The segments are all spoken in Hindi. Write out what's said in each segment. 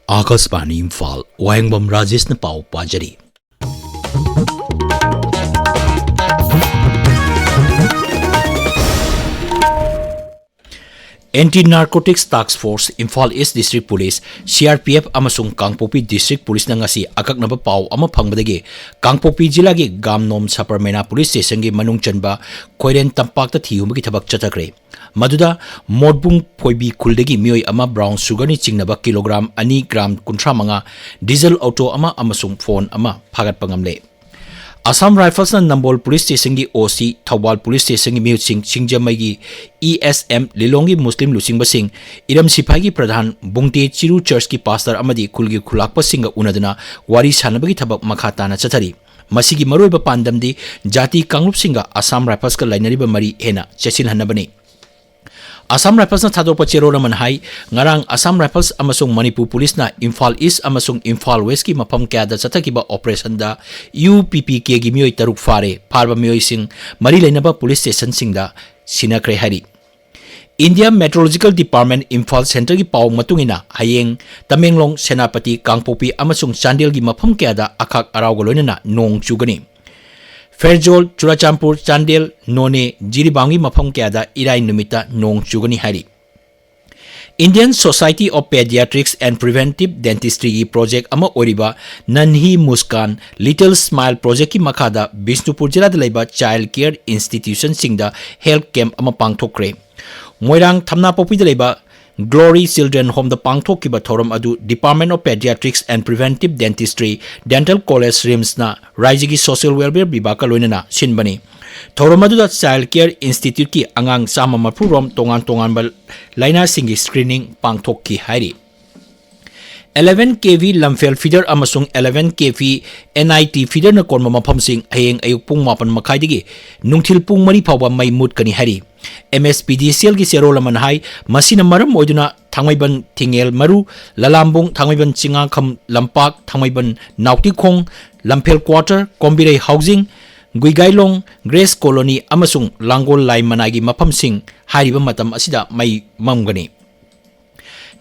आकाशवाणी इम्फाल वाहेंगबम राजेश ने पाव पाजरी। Anti narcotics task force Imphal east district police CRPF अमसुंग कांगपोपी डिस्ट्रिक्ट पुलिस नंगासी अकक्नब पाव अमा फंगबदगी कांगपोपी जिला की गामनोम सपरमेना पुलिस स्टेशन की मनुंग चनबा कोइरेन तंपाकता थियुमगी थबक चतखरे मदुदा मोडबुंग फोइबी खुलदगी मियोय अमा ब्राउन शुगर नि चिंगनबा किलोग्राम 2 ग्राम 35 डीजल ऑटो अमा अमसुंग फोन अमा फागतपा ngamle Assam rifles Nambol police station की OC थौबाल पुलिस स्टेशन की म्यूट सिंह सिंगजमई की ESM लिलोंगी मुस्लिम लुसिंग बसिंग इरम सिपाही की प्रधान बुंगते चिरू चर्च की पास्टर अमदी खुलगी खुलाकप सिंग उनदना वारी सानबगी थबक मखाताना चथरी मसिगी मरोइबा पांदमदी जाति कांगलुप सिंग असम राइफल्स का लाइनरिबा मरी हेना चेसिल हनबने असम राइफल्स थादोप चेरोल मनहाई ngarang असम राइफल्स अमसुंग मणिपुर पुलिस ना इम्फाल ईस्ट अमसुंग इम्फाल वेस्ट की मफम क्यादा चथकिबा ऑपरेशन दा UPPK की मियोय तरुक फारे फारबा मियोय सिंग मरी लेनबा पुलिस स्टेशन सिंगदा सिनाक्रे हरी India meteorological department Imphal centre की पाव मतुंगिना हयेंग तमेंगलोंग सेनापति कांगपोपी अमसुंग चांदेल की मफम क्यादा अखाक अरावग लोइना नोंग चुगनी फेरजोल चुराचांपुर चांदेल नोने जिरीबांगी मफम क्यादा इराई नुमिता नोंग चुगनी हरी Indian society of paediatrics and preventive dentistry की प्रोजेक्ट अमा ओरिबा नन्ही मुस्कान लिटिल स्माइल प्रोजेक्ट की मखादा बिष्णुपुर जिला लेबा चाइल्ड केयर इंस्टीट्यूशन सिंगदा हेल्थ कैंप अमा पांगथोक्रे मोइरांग थमनापोपी लेबा ग्लोरी चिल्ड्रन होम द पांगथोकिबा थौरम अदु department of paediatrics and preventive dentistry dental college RIMS ना राज्य की सोशल वेलफेयर विभाग का लोइना सिनबने थौरम अदुदा चाइल्ड केयर इंस्टीट्यूट की अंगांग सामा मफुरोम तोंगान तोंगान लाइना सिंगी स्क्रीनिंग पांगथोकी हाइरी 11 kV लमफेल फीडर अमसुंग 11 kV NIT फीडर न कोन मफम सिंग हयेंग अयुक पुंग मापन मखाइदगी नुंगथिल पुंग मरी फावबा मई मुटकनी हरी MSPDCL की सेरोल मनहाई मसीना मरम ओइदुना थांगमैबन थिंगेल मरु ललामबुंग थांगमैबन चिंगाखम लंपाक थांगमैबन नाउटिखोंग लमफेल quarter कोम्बिरे housing गुइगाइलोंग grace colony अमसुंग Langol लाई मनागी मफम सिंग हारिबा मतम असिदा मई ममगनी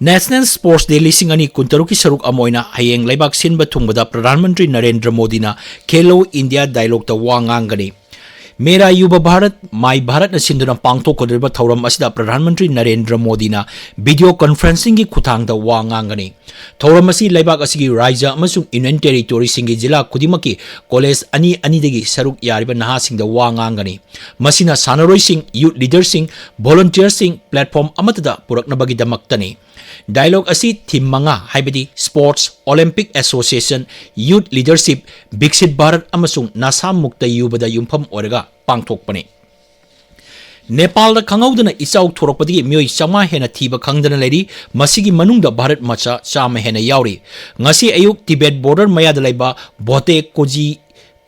नेशनल स्पोर्ट्स डे लिसिंग अनि कुंतरु की सरुक अमोइना हयेंग लेबाक सिनबा थुंगबदा प्रधानमंत्री नरेंद्र मोदी ना खेलो इंडिया डायलॉग ता वांगांगनी मेरा युवा भारत माई भारत न सिंधुना पांगथोकदरिबा थौरम असिदा प्रधानमंत्री नरेंद्र मोदी ना वीडियो कॉन्फ्रेंसिंग की खुथांग दा वांगांगनी थौरम असि लेबाक असिगी राज्य अमसुंग यूनियन टेरिटोरी सिंगी जिला खुदिमकी कॉलेज अनि अनिदगी सरुक यारिबा नहा सिंग दा वांगांगनी मसिना सानरोई सिंग यूथ लीडर सिंग वॉलंटियर सिंग प्लेटफॉर्म अमतदा पुरकनबगी दमक्तनी डायलॉग असी थीम मंगा हाइबदी sports olympic association youth leadership विकसित भारत अमसुंग नासा मुक्त युबदा युमफम ओरगा पांगथोकपने नेपाल खंगौदना इचाउ थोरपदगी मियोय चमा हेना थीबा खंगदना लेरी मसिगी मनुंगदा भारत मचा चामा हेना यावरी ngasi अयुक तिबेट बॉर्डर मयादा लेबा बोते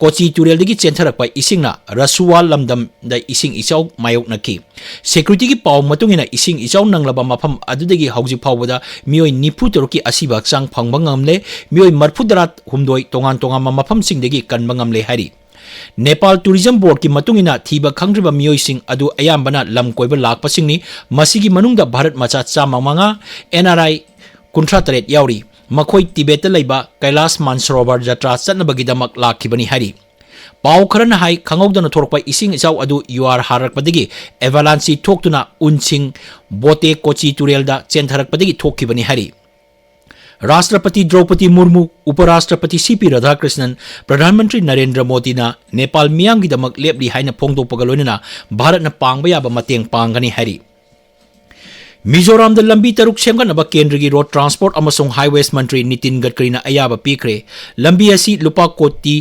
कोची तुरेल दगी चेंथरकपा इसिंगना रसुवा लमदम दा इसिंग इचाउ मायोक नकी सिक्योरिटी की पाव मतुंगिना इसिंग इचाउ नंगलबा मफम अदुदगी हौजि फावबदा मियोय निफु तरुकी असिबा चांग फंगबा ngamle मियोय मरफुदरात हुमदोय तोंगान तोंगान मफम सिंगदगी कनबा ngamle हारि नेपाल टूरिज्म बोर्ड की मतुंगिना थीबा खंग्रिबा मियोय सिंग अदु अयाम्बना लम कोइबा लाकपा सिंगनी मसिगी मनुंगदा भारत मचा चामा मंगा NRI 53 यावरी मखोई तिबेत लेबा कैलाश मानसरोवर जत्रा चनबगीदमक लाखिबनी हरी पाव खरन हाई खंगौदना थोरपा इसिंग इचाउ अदु युआर हारकपदगी एवालांसी थोक्तुना उनसिंग बोते कोची तुरेलदा चेंथरकपदगी थोक्किबनी हरी राष्ट्रपति द्रौपदी मुर्मू उपराष्ट्रपति CP राधाकृष्णन प्रधानमंत्री नरेंद्र मोदी ना नेपाल मियांगीदमक लेपली हाइना फोंगदोपगा लोइना भारत न पांगबा याबा mateंग पांगनी हरी मिजोराम द लंबी तरुक सेमगनबा केंद्र की रोड ट्रांसपोर्ट अमसुंग हाईवेज मंत्री नितिन गडकरी ना अयाबा पीखरे लंबी असी लुपा कोटी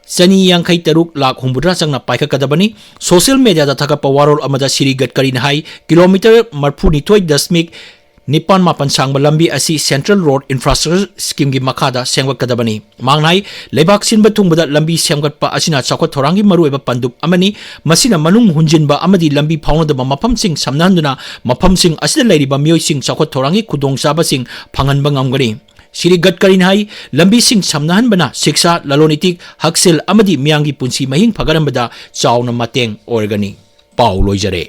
चनी यांखई तरुक लाख हुंबुद्रा चंगना पाइखकदबनी सोशल मीडिया दा थका पवारोल अमदा श्री गडकरी ना हाई किलोमीटर मरफु निथोय दशमिक निपान मापन सांग लंबी असी सेंट्रल रोड इंफ्रास्ट्रक्चर स्कीम की मखादा सेंगकदबनी मांगनाई लेबाक सिनबा थुंगबदा लंबी सेंगकपा असिना चौखट थोरांगी मरुएबा पंदुप अमनी मसिना मनुंग हुंजिनबा अमदी लंबी फाउनदबा मफम सिंग समनांदुना मफम सिंग असिदा लेरिबा मियोय सिंग चौखट थोरांगी खुदोंचाबा सिंग फंगनबा ngamgani श्री गडकरी नाई लंबी सिंग समनाहनबना शिक्षा ललोनितिक हकसेल अमदी मियांगी पुंसी महिंग फगरंबदा चाउना mateंग ओरगनी पाउ लोइजरे।